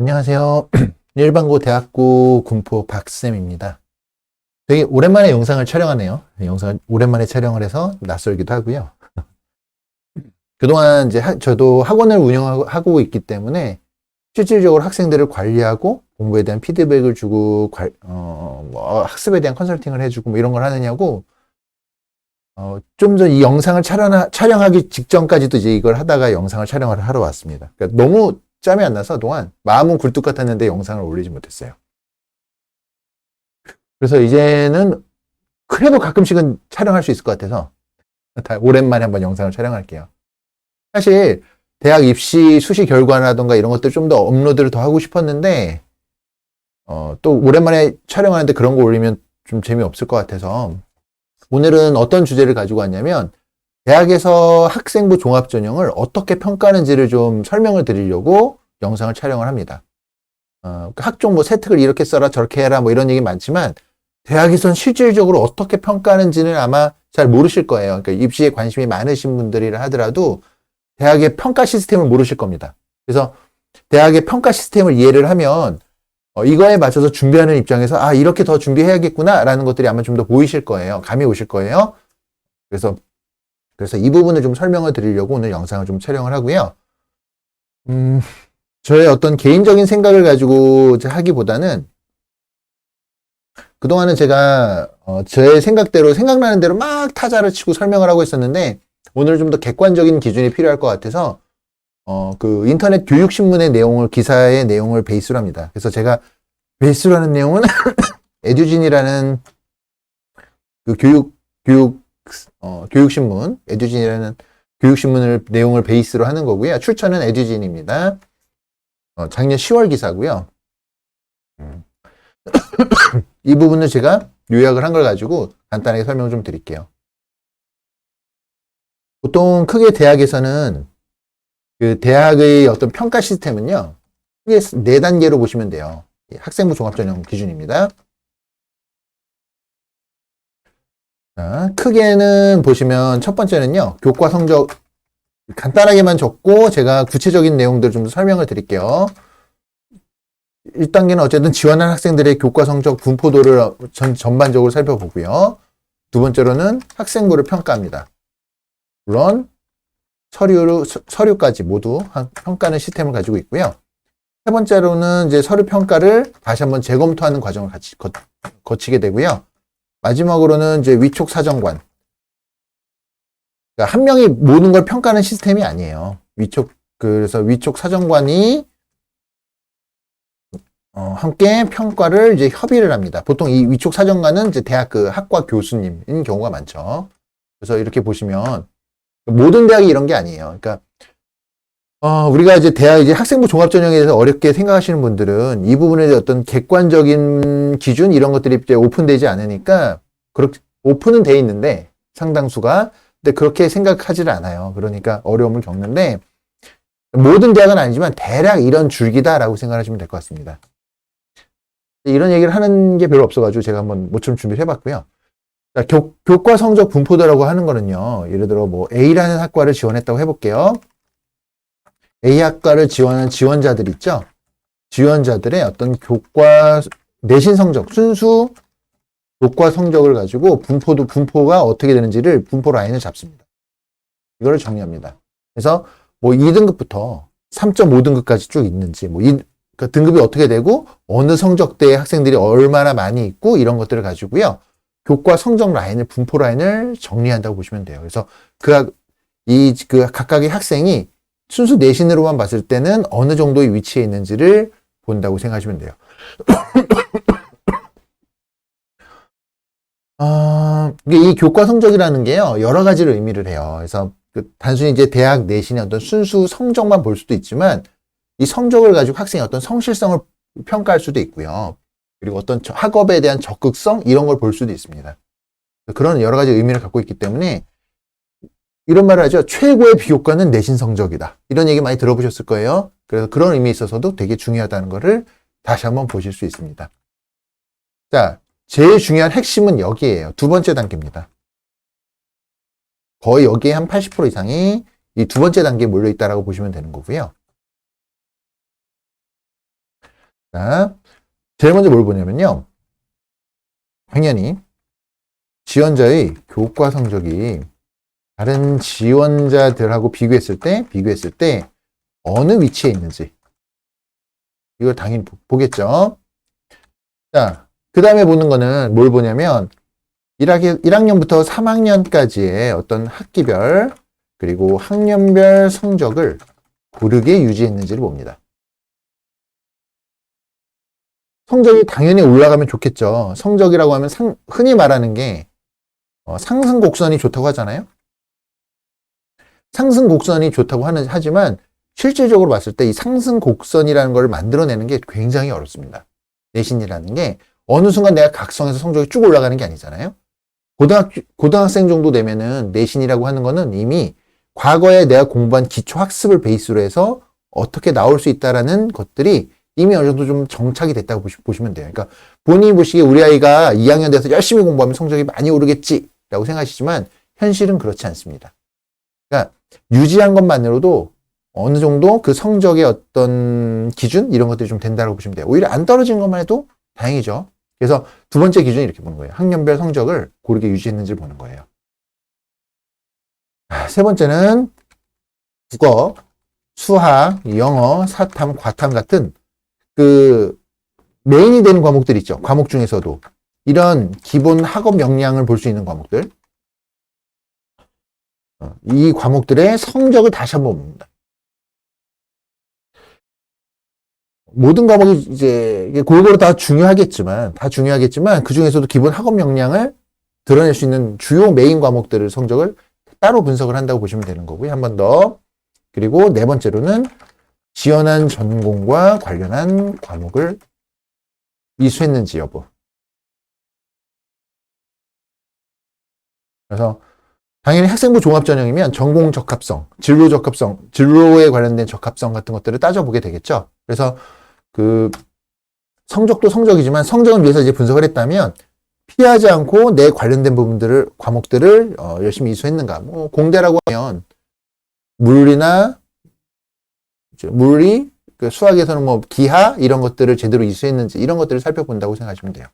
안녕하세요. 일반고 대학고 군포 박쌤입니다. 되게 오랜만에 영상을 촬영하네요. 영상을 오랜만에 촬영을 해서 낯설기도 하고요. 그동안 이제 저도 학원을 운영하고 있기 때문에 실질적으로 학생들을 관리하고 공부에 대한 피드백을 주고 뭐 학습에 대한 컨설팅을 해주고 뭐 이런 걸 하느냐고 좀 더 이 영상을 촬영하기 직전까지도 이제 이걸 하다가 영상을 촬영을 하러 왔습니다. 그러니까 너무 짬이 안 나서 동안 마음은 굴뚝 같았는데 영상을 올리지 못했어요. 그래서 이제는 그래도 가끔씩은 촬영할 수 있을 것 같아서 오랜만에 한번 영상을 촬영할게요. 사실 대학 입시 수시 결과라던가 이런 것들 좀 더 업로드를 더 하고 싶었는데 또 오랜만에 촬영하는데 그런 거 올리면 좀 재미없을 것 같아서 오늘은 어떤 주제를 가지고 왔냐면 대학에서 학생부 종합전형을 어떻게 평가하는지를 좀 설명을 드리려고 영상을 촬영을 합니다. 학종 뭐 세특을 이렇게 써라 저렇게 해라 뭐 이런 얘기 많지만 대학에선 실질적으로 어떻게 평가하는지는 아마 잘 모르실 거예요. 그러니까 입시에 관심이 많으신 분들이라 하더라도 대학의 평가 시스템을 모르실 겁니다. 그래서 대학의 평가 시스템을 이해를 하면 이거에 맞춰서 준비하는 입장에서 이렇게 더 준비해야겠구나 라는 것들이 아마 좀 더 보이실 거예요. 감이 오실 거예요. 그래서 이 부분을 좀 설명을 드리려고 오늘 영상을 좀 촬영을 하고요. 저의 어떤 개인적인 생각을 가지고 하기보다는 그동안은 제가 저의 생각대로 생각나는 대로 막 타자를 치고 설명을 하고 있었는데 오늘 좀 더 객관적인 기준이 필요할 것 같아서 그 인터넷 교육신문의 내용을 기사의 내용을 베이스로 합니다. 그래서 제가 베이스로 하는 내용은 에듀진이라는 그 교육신문 에듀진이라는 교육신문을 내용을 베이스로 하는 거고요. 출처는 에듀진입니다. 작년 10월 기사고요. 이 부분을 제가 요약을 한 걸 가지고 간단하게 설명을 좀 드릴게요. 보통 크게 대학에서는 그 대학의 어떤 평가 시스템은요. 크게 4단계로 보시면 돼요. 학생부 종합전형 기준입니다. 자, 크게는 보시면 첫 번째는요. 교과 성적 간단하게만 적고 제가 구체적인 내용들 좀 설명을 드릴게요. 1단계는 어쨌든 지원한 학생들의 교과 성적 분포도를 전반적으로 살펴보고요. 두 번째로는 학생부를 평가합니다. 물론 서류까지 모두 평가하는 시스템을 가지고 있고요. 세 번째로는 이제 서류 평가를 다시 한번 재검토하는 과정을 같이 거치게 되고요. 마지막으로는 이제 위촉 사정관. 그러니까 한 명이 모든 걸 평가하는 시스템이 아니에요. 그래서 위촉 사정관이 함께 평가를 이제 협의를 합니다. 보통 이 위촉 사정관은 이제 대학 그 학과 교수님인 경우가 많죠. 그래서 이렇게 보시면 모든 대학이 이런 게 아니에요. 그러니까 우리가 이제 대학 이제 학생부 종합전형에 대해서 어렵게 생각하시는 분들은 이 부분에 대해 어떤 객관적인 기준 이런 것들이 이제 오픈되지 않으니까 그렇게 오픈은 돼 있는데 상당수가 근데 그렇게 생각하지를 않아요. 그러니까 어려움을 겪는데 모든 대학은 아니지만 대략 이런 줄기다라고 생각하시면 될 것 같습니다. 이런 얘기를 하는 게 별로 없어가지고 제가 한번 모처럼 준비를 해봤고요. 교과 성적 분포도라고 하는 거는요. 예를 들어 뭐 A라는 학과를 지원했다고 해볼게요. A학과를 지원하는 지원자들 있죠? 지원자들의 어떤 교과 내신 성적, 순수 교과 성적을 가지고 분포가 어떻게 되는지를 분포 라인을 잡습니다. 이거를 정리합니다. 그래서 뭐 2등급부터 3.5등급까지 쭉 있는지, 그 등급이 어떻게 되고, 어느 성적대의 학생들이 얼마나 많이 있고, 이런 것들을 가지고요. 교과 성적 라인을, 분포 라인을 정리한다고 보시면 돼요. 그래서 그 각각의 학생이 순수 내신으로만 봤을 때는 어느 정도의 위치에 있는지를 본다고 생각하시면 돼요. 이 교과 성적이라는 게요, 여러 가지를 의미를 해요. 그래서 단순히 이제 대학 내신의 어떤 순수 성적만 볼 수도 있지만, 이 성적을 가지고 학생의 어떤 성실성을 평가할 수도 있고요. 그리고 어떤 학업에 대한 적극성, 이런 걸 볼 수도 있습니다. 그런 여러 가지 의미를 갖고 있기 때문에, 이런 말을 하죠. 최고의 비교과는 내신 성적이다. 이런 얘기 많이 들어보셨을 거예요. 그래서 그런 의미에 있어서도 되게 중요하다는 것을 다시 한번 보실 수 있습니다. 자, 제일 중요한 핵심은 여기에요. 두 번째 단계입니다. 거의 여기에 한 80% 이상이 이 두 번째 단계에 몰려있다라고 보시면 되는 거고요. 자, 제일 먼저 뭘 보냐면요. 당연히 지원자의 교과 성적이 다른 지원자들하고 비교했을 때 어느 위치에 있는지 이걸 당연히 보겠죠. 자, 그 다음에 보는 거는 뭘 보냐면 1학년부터 3학년까지의 어떤 학기별 그리고 학년별 성적을 고르게 유지했는지를 봅니다. 성적이 당연히 올라가면 좋겠죠. 성적이라고 하면 흔히 말하는 게 상승 곡선이 좋다고 하잖아요. 상승 곡선이 좋다고 하지만 실질적으로 봤을 때 이 상승 곡선이라는 걸 만들어내는 게 굉장히 어렵습니다. 내신이라는 게 어느 순간 내가 각성해서 성적이 쭉 올라가는 게 아니잖아요. 고등학생 정도 되면은 내신이라고 하는 거는 이미 과거에 내가 공부한 기초 학습을 베이스로 해서 어떻게 나올 수 있다라는 것들이 이미 어느 정도 좀 정착이 됐다고 보시면 돼요. 그러니까 본인이 보시기에 우리 아이가 2학년 돼서 열심히 공부하면 성적이 많이 오르겠지라고 생각하시지만 현실은 그렇지 않습니다. 그러니까 유지한 것만으로도 어느 정도 그 성적의 어떤 기준 이런 것들이 좀 된다고 보시면 돼요. 오히려 안 떨어지는 것만 해도 다행이죠. 그래서 두 번째 기준이 이렇게 보는 거예요. 학년별 성적을 고르게 유지했는지를 보는 거예요. 세 번째는 국어, 수학, 영어, 사탐, 과탐 같은 그 메인이 되는 과목들 있죠. 과목 중에서도 이런 기본 학업 역량을 볼 수 있는 과목들, 이 과목들의 성적을 다시 한번 봅니다. 모든 과목이 이제 골고루 다 중요하겠지만 그 중에서도 기본 학업 역량을 드러낼 수 있는 주요 메인 과목들의 성적을 따로 분석을 한다고 보시면 되는 거고요. 한 번 더. 그리고 네 번째로는 지원한 전공과 관련한 과목을 이수했는지 여부. 그래서 당연히 학생부 종합전형이면 전공 적합성, 진로 적합성, 진로에 관련된 적합성 같은 것들을 따져보게 되겠죠. 그래서 그 성적도 성적이지만 성적을 위해서 이제 분석을 했다면 피하지 않고 내 관련된 부분들을 과목들을 열심히 이수했는가. 뭐 공대라고 하면 물리 그 수학에서는 뭐 기하 이런 것들을 제대로 이수했는지 이런 것들을 살펴본다고 생각하시면 돼요.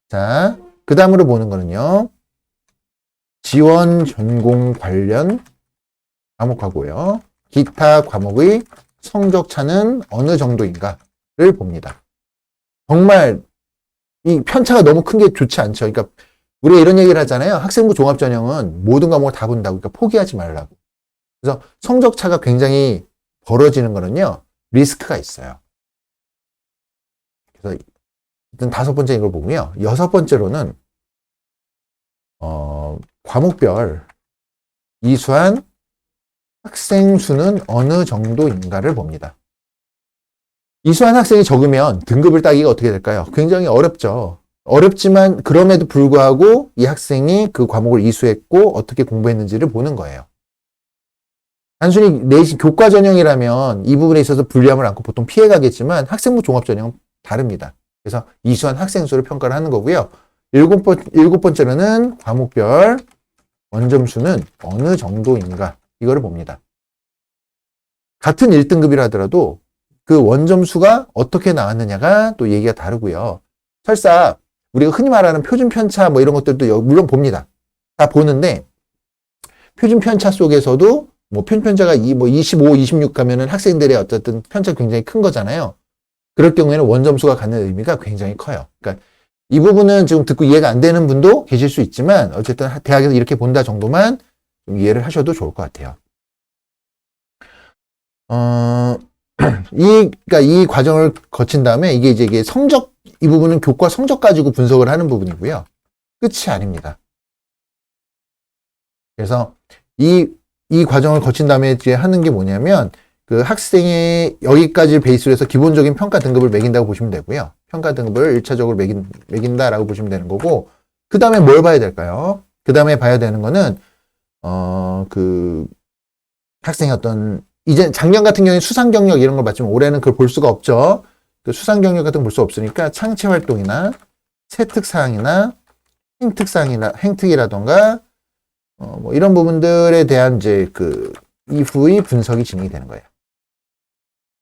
자, 그 다음으로 보는 거는요. 지원 전공 관련 과목하고요. 기타 과목의 성적 차는 어느 정도인가를 봅니다. 정말 이 편차가 너무 큰 게 좋지 않죠. 그러니까 우리가 이런 얘기를 하잖아요. 학생부 종합전형은 모든 과목을 다 본다고. 그러니까 포기하지 말라고. 그래서 성적 차가 굉장히 벌어지는 거는요. 리스크가 있어요. 그래서 일단 다섯 번째 이걸 보고요. 여섯 번째로는 과목별 이수한 학생 수는 어느 정도인가를 봅니다. 이수한 학생이 적으면 등급을 따기가 어떻게 될까요? 굉장히 어렵죠. 어렵지만 그럼에도 불구하고 이 학생이 그 과목을 이수했고 어떻게 공부했는지를 보는 거예요. 단순히 내신 교과 전형이라면 이 부분에 있어서 불리함을 안고 보통 피해가겠지만 학생부 종합 전형은 다릅니다. 그래서 이수한 학생 수를 평가를 하는 거고요. 일곱 번째로는 과목별 원점수는 어느 정도인가 이거를 봅니다. 같은 1등급이라 하더라도 그 원점수가 어떻게 나왔느냐가 또 얘기가 다르고요. 설사 우리가 흔히 말하는 표준 편차 뭐 이런 것들도 물론 봅니다. 다 보는데 표준 편차 속에서도 뭐 표준 편차가 25, 26 가면은 학생들의 어쨌든 편차가 굉장히 큰 거잖아요. 그럴 경우에는 원점수가 갖는 의미가 굉장히 커요. 그러니까 이 부분은 지금 듣고 이해가 안 되는 분도 계실 수 있지만 어쨌든 대학에서 이렇게 본다 정도만 좀 이해를 하셔도 좋을 것 같아요. 그러니까 이 과정을 거친 다음에 이게 성적, 이 부분은 교과 성적 가지고 분석을 하는 부분이고요. 끝이 아닙니다. 그래서 이 과정을 거친 다음에 이제 하는 게 뭐냐면 그 학생의 여기까지 베이스로 해서 기본적인 평가 등급을 매긴다고 보시면 되고요. 평가 등급을 1차적으로 매긴다라고 보시면 되는 거고, 그 다음에 뭘 봐야 될까요? 그 다음에 봐야 되는 거는, 그 학생의 어떤, 이제 작년 같은 경우에 수상 경력 이런 걸 봤지만 올해는 그걸 볼 수가 없죠. 그 수상 경력 같은 걸 볼 수 없으니까 창체 활동이나 세특사항이나 행특이라던가, 뭐 이런 부분들에 대한 이제 그 이후의 분석이 진행이 되는 거예요.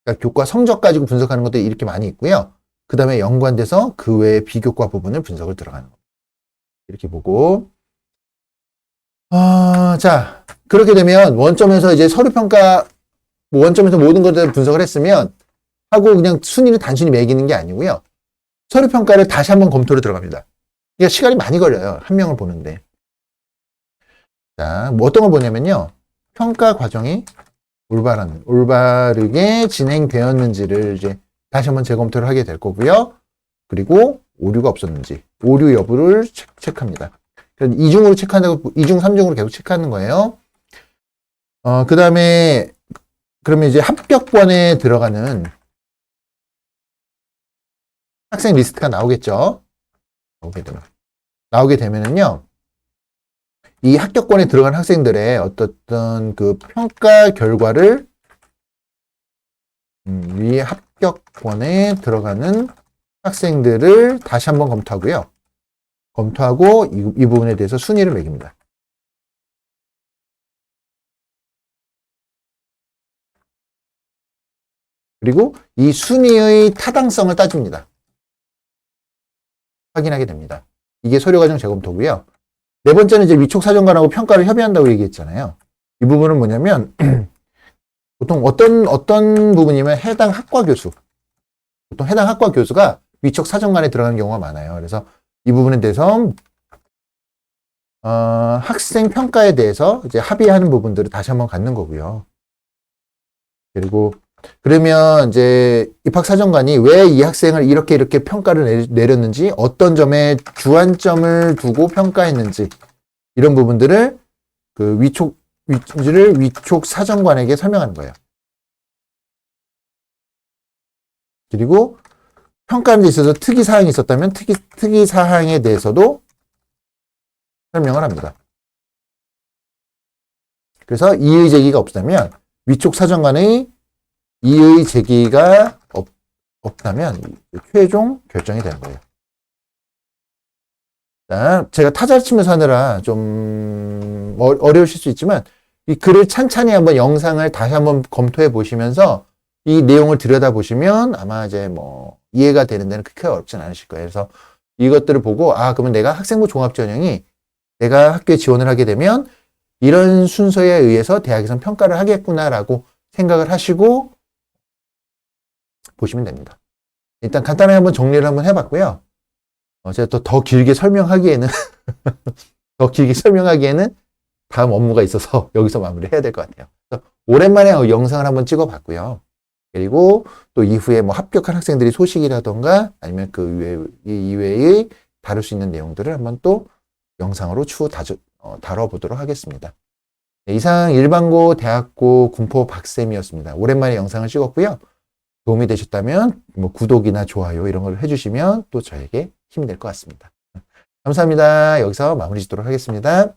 그러니까 교과 성적 가지고 분석하는 것도 이렇게 많이 있고요. 그 다음에 연관돼서 그 외의 비교과 부분을 분석을 들어가는 겁니다. 이렇게 보고. 자, 그렇게 되면 원점에서 이제 서류평가, 뭐 원점에서 모든 것들을 분석을 했으면 하고 그냥 순위를 단순히 매기는 게 아니고요. 서류평가를 다시 한번 검토를 들어갑니다. 그러니까 시간이 많이 걸려요. 한 명을 보는데. 자, 뭐 어떤 걸 보냐면요. 평가 과정이 올바르게 진행되었는지를 이제 다시 한번 재검토를 하게 될 거고요. 그리고 오류가 없었는지, 오류 여부를 체크합니다. 이중으로 체크한다고, 이중, 삼중으로 계속 체크하는 거예요. 그 다음에, 그러면 이제 합격권에 들어가는 학생 리스트가 나오겠죠. 나오게 되면은요, 이 합격권에 들어간 학생들의 어떤 그 평가 결과를, 위 합격권에 들어가는 학생들을 다시 한번 검토하고요. 검토하고 이 부분에 대해서 순위를 매깁니다. 그리고 이 순위의 타당성을 따집니다. 확인하게 됩니다. 이게 서류과정 재검토고요. 네 번째는 이제 위촉사정관하고 평가를 협의한다고 얘기했잖아요. 이 부분은 뭐냐면 보통 어떤 부분이면 해당 학과 교수, 보통 해당 학과 교수가 위촉사정관에 들어가는 경우가 많아요. 그래서 이 부분에 대해서 학생 평가에 대해서 이제 합의하는 부분들을 다시 한번 갖는 거고요. 그리고 그러면 이제 입학사정관이 왜 이 학생을 이렇게 평가를 내렸는지, 어떤 점에 주안점을 두고 평가했는지, 이런 부분들을 그 위촉 사정관에게 설명하는 거예요. 그리고 평가하는 데 있어서 특이사항이 있었다면 특이사항에 대해서도 설명을 합니다. 그래서 이의 제기가 없다면 위촉 사정관의 이의 제기가 없다면 최종 결정이 되는 거예요. 자, 제가 타자를 치면서 하느라 좀 어려우실 수 있지만 이 글을 찬찬히 한번 영상을 다시 한번 검토해 보시면서 이 내용을 들여다보시면 아마 이제 뭐 이해가 되는 데는 그렇게 어렵진 않으실 거예요. 그래서 이것들을 보고 그러면 내가 학생부 종합전형이 내가 학교에 지원을 하게 되면 이런 순서에 의해서 대학에선 평가를 하겠구나라고 생각을 하시고 보시면 됩니다. 일단 간단하게 한번 정리를 한번 해봤고요. 제가 또 더 길게 설명하기에는 다음 업무가 있어서 여기서 마무리해야 될 것 같아요. 오랜만에 영상을 한번 찍어봤고요. 그리고 또 이후에 뭐 합격한 학생들이 소식이라던가 아니면 그 이외의 다룰 수 있는 내용들을 한번 또 영상으로 추후 다뤄보도록 하겠습니다. 네, 이상 일반고 대학고 군포 박쌤이었습니다. 오랜만에 영상을 찍었고요. 도움이 되셨다면 뭐 구독이나 좋아요 이런 걸 해주시면 또 저에게 힘이 될 것 같습니다. 감사합니다. 여기서 마무리 짓도록 하겠습니다.